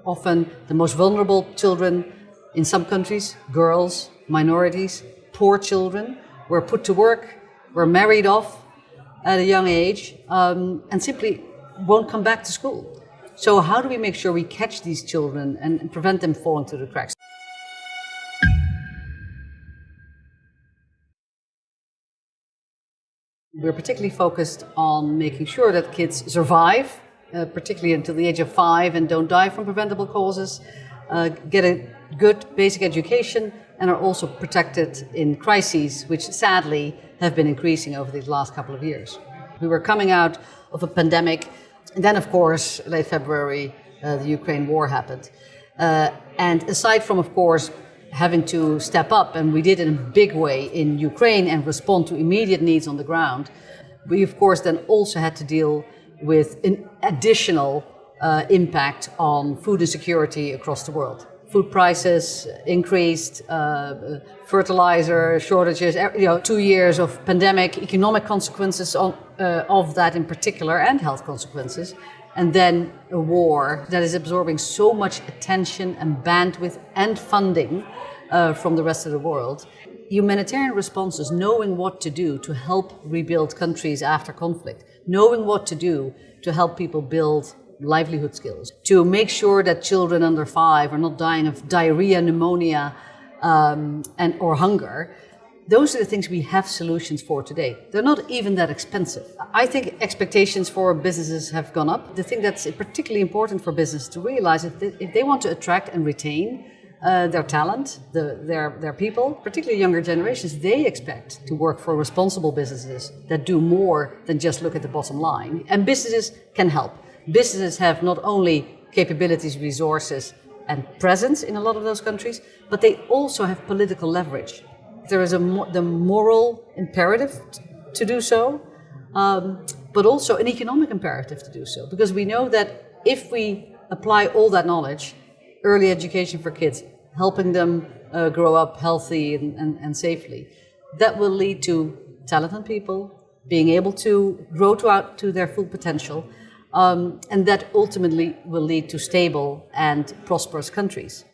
often the most vulnerable children in some countries, girls, minorities, poor children, were put to work, were married off at a young age, and simply won't come back to school. So how do we make sure we catch these children and prevent them falling through the cracks? We're particularly focused on making sure that kids survive, particularly until the age of 5, and don't die from preventable causes, get a good basic education, and are also protected in crises, which sadly have been increasing over these last couple of years. We were coming out of a pandemic, and then of course, late February, the Ukraine war happened. And aside from, of course, having to step up, and we did in a big way in Ukraine and respond to immediate needs on the ground, we of course then also had to deal with an additional impact on food insecurity across the world. Food prices increased, fertilizer shortages, 2 years of pandemic, economic consequences of that in particular, and health consequences. And then a war that is absorbing so much attention and bandwidth and funding from the rest of the world. Humanitarian responses, knowing what to do to help rebuild countries after conflict, knowing what to do to help people build livelihood skills, to make sure that children under 5 are not dying of diarrhea, pneumonia, or hunger. Those are the things we have solutions for today. They're not even that expensive. I think expectations for businesses have gone up. The thing that's particularly important for business to realize is that if they want to attract and retain their talent, their people, particularly younger generations, they expect to work for responsible businesses that do more than just look at the bottom line. And businesses can help. Businesses have not only capabilities, resources, and presence in a lot of those countries, but they also have political leverage. There is the moral imperative to do so, but also an economic imperative to do so. Because we know that if we apply all that knowledge, early education for kids, helping them grow up healthy and safely, that will lead to talented people being able to grow to their full potential, and that ultimately will lead to stable and prosperous countries.